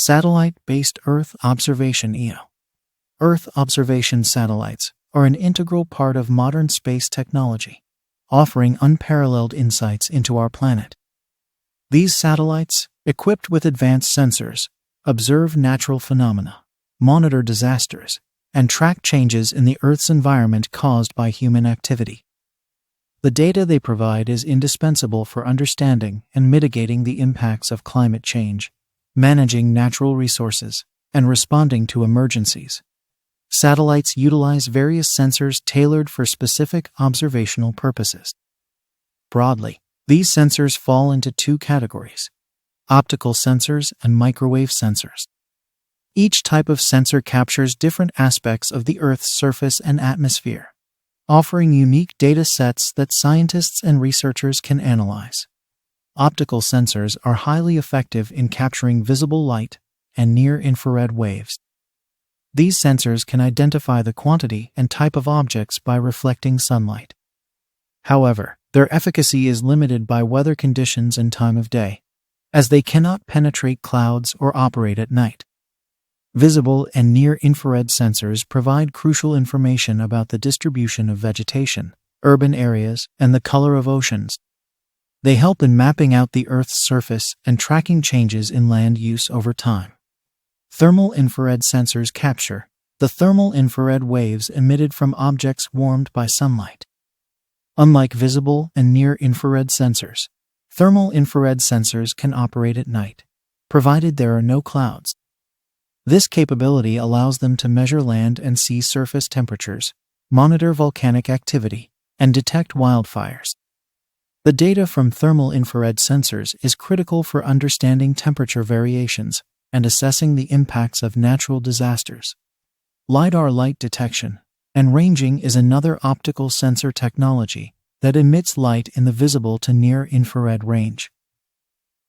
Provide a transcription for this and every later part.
Satellite-based Earth observation (EO). Earth observation satellites are an integral part of modern space technology, offering unparalleled insights into our planet. These satellites, equipped with advanced sensors, observe natural phenomena, monitor disasters, and track changes in the Earth's environment caused by human activity. The data they provide is indispensable for understanding and mitigating the impacts of climate change, managing natural resources, and responding to emergencies. Satellites utilize various sensors tailored for specific observational purposes. Broadly, these sensors fall into two categories: optical sensors and microwave sensors. Each type of sensor captures different aspects of the Earth's surface and atmosphere, offering unique data sets that scientists and researchers can analyze. Optical sensors are highly effective in capturing visible light and near-infrared waves. These sensors can identify the quantity and type of objects by reflecting sunlight. However, their efficacy is limited by weather conditions and time of day, as they cannot penetrate clouds or operate at night. Visible and near-infrared sensors provide crucial information about the distribution of vegetation, urban areas, and the color of oceans. They help in mapping out the Earth's surface and tracking changes in land use over time. Thermal infrared sensors capture the thermal infrared waves emitted from objects warmed by sunlight. Unlike visible and near-infrared sensors, thermal infrared sensors can operate at night, provided there are no clouds. This capability allows them to measure land and sea surface temperatures, monitor volcanic activity, and detect wildfires. The data from thermal infrared sensors is critical for understanding temperature variations and assessing the impacts of natural disasters. Lidar light detection and ranging is another optical sensor technology that emits light in the visible to near-infrared range.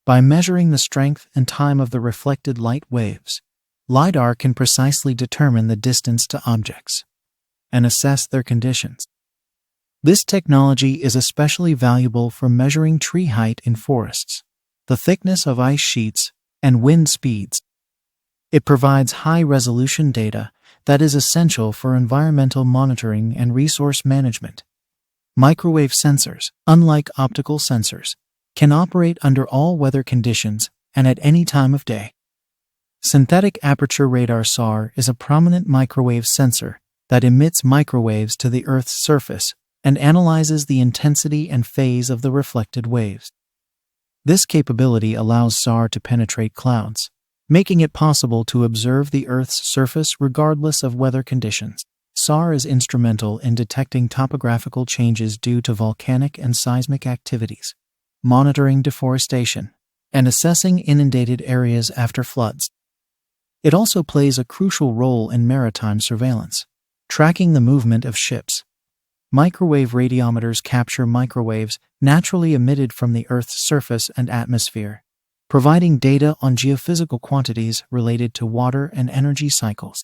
By measuring the strength and time of the reflected light waves, Lidar can precisely determine the distance to objects and assess their conditions. This technology is especially valuable for measuring tree height in forests, the thickness of ice sheets, and wind speeds. It provides high-resolution data that is essential for environmental monitoring and resource management. Microwave sensors, unlike optical sensors, can operate under all weather conditions and at any time of day. Synthetic aperture radar (SAR) is a prominent microwave sensor that emits microwaves to the Earth's surface and analyzes the intensity and phase of the reflected waves. This capability allows SAR to penetrate clouds, making it possible to observe the Earth's surface regardless of weather conditions. SAR is instrumental in detecting topographical changes due to volcanic and seismic activities, monitoring deforestation, and assessing inundated areas after floods. It also plays a crucial role in maritime surveillance, tracking the movement of ships. Microwave radiometers capture microwaves naturally emitted from the Earth's surface and atmosphere, providing data on geophysical quantities related to water and energy cycles.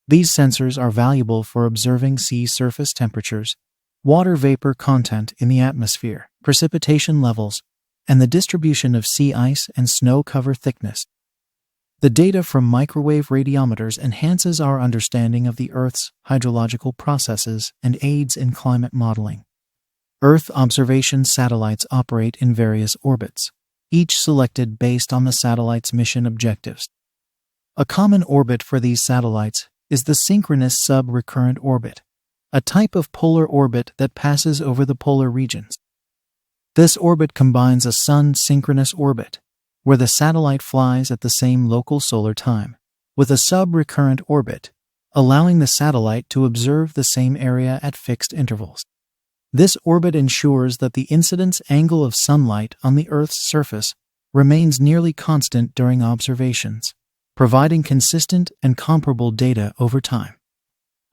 These sensors are valuable for observing sea surface temperatures, water vapor content in the atmosphere, precipitation levels, and the distribution of sea ice and snow cover thickness. The data from microwave radiometers enhances our understanding of the Earth's hydrological processes and aids in climate modeling. Earth observation satellites operate in various orbits, each selected based on the satellite's mission objectives. A common orbit for these satellites is the synchronous sub-recurrent orbit, a type of polar orbit that passes over the polar regions. This orbit combines a sun-synchronous orbit, where the satellite flies at the same local solar time, with a sub-recurrent orbit, allowing the satellite to observe the same area at fixed intervals. This orbit ensures that the incidence angle of sunlight on the Earth's surface remains nearly constant during observations, providing consistent and comparable data over time.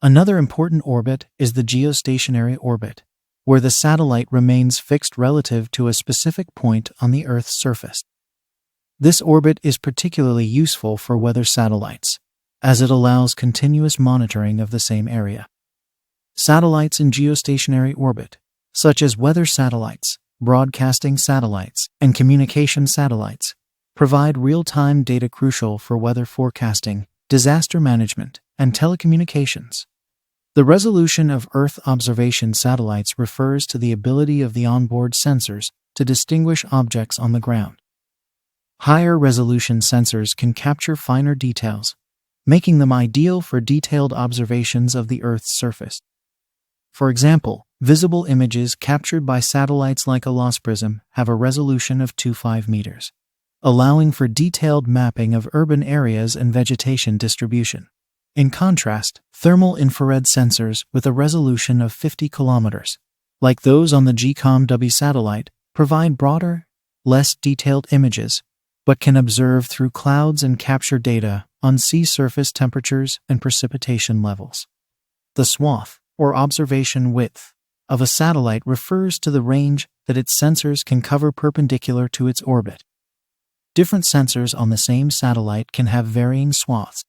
Another important orbit is the geostationary orbit, where the satellite remains fixed relative to a specific point on the Earth's surface. This orbit is particularly useful for weather satellites, as it allows continuous monitoring of the same area. Satellites in geostationary orbit, such as weather satellites, broadcasting satellites, and communication satellites, provide real-time data crucial for weather forecasting, disaster management, and telecommunications. The resolution of Earth observation satellites refers to the ability of the onboard sensors to distinguish objects on the ground. Higher resolution sensors can capture finer details, making them ideal for detailed observations of the Earth's surface. For example, visible images captured by satellites like ALOS Prism have a resolution of 25 meters, allowing for detailed mapping of urban areas and vegetation distribution. In contrast, thermal infrared sensors with a resolution of 50 kilometers, like those on the GCOM-W satellite, provide broader, less detailed images, but can observe through clouds and capture data on sea surface temperatures and precipitation levels. The swath, or observation width, of a satellite refers to the range that its sensors can cover perpendicular to its orbit. Different sensors on the same satellite can have varying swaths.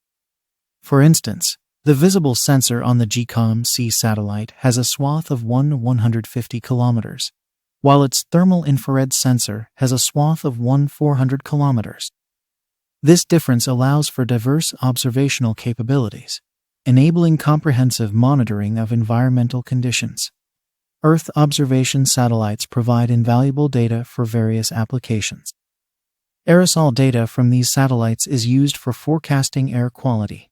For instance, the visible sensor on the GCOM-C satellite has a swath of 150 kilometers, while its thermal infrared sensor has a swath of 400 kilometers. This difference allows for diverse observational capabilities, enabling comprehensive monitoring of environmental conditions. Earth observation satellites provide invaluable data for various applications. Aerosol data from these satellites is used for forecasting air quality,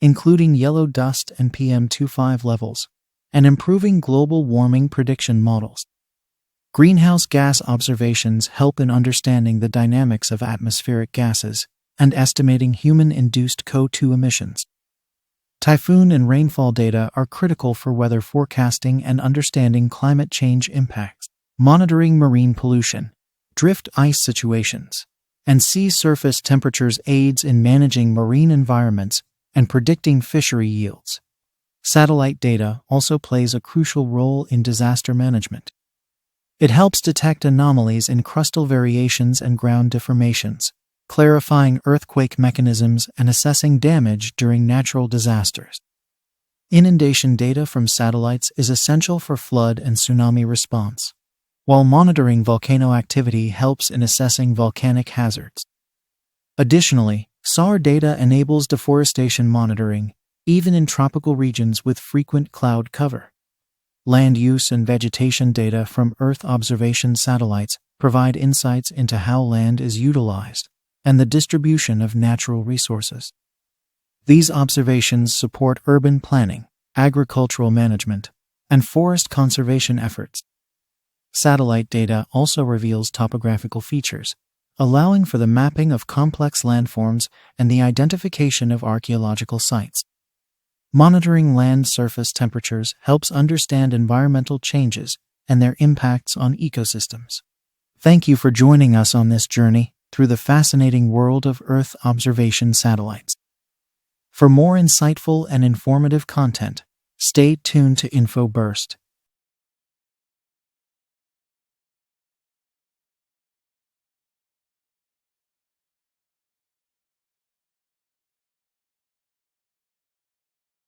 including yellow dust and PM2.5 levels, and improving global warming prediction models. Greenhouse gas observations help in understanding the dynamics of atmospheric gases and estimating human-induced CO2 emissions. Typhoon and rainfall data are critical for weather forecasting and understanding climate change impacts. Monitoring marine pollution, drift ice situations, and sea surface temperatures aids in managing marine environments and predicting fishery yields. Satellite data also plays a crucial role in disaster management. It helps detect anomalies in crustal variations and ground deformations, clarifying earthquake mechanisms and assessing damage during natural disasters. Inundation data from satellites is essential for flood and tsunami response, while monitoring volcano activity helps in assessing volcanic hazards. Additionally, SAR data enables deforestation monitoring, even in tropical regions with frequent cloud cover. Land use and vegetation data from Earth observation satellites provide insights into how land is utilized and the distribution of natural resources. These observations support urban planning, agricultural management, and forest conservation efforts. Satellite data also reveals topographical features, allowing for the mapping of complex landforms and the identification of archaeological sites. Monitoring land surface temperatures helps understand environmental changes and their impacts on ecosystems. Thank you for joining us on this journey through the fascinating world of Earth observation satellites. For more insightful and informative content, stay tuned to InfoBurst.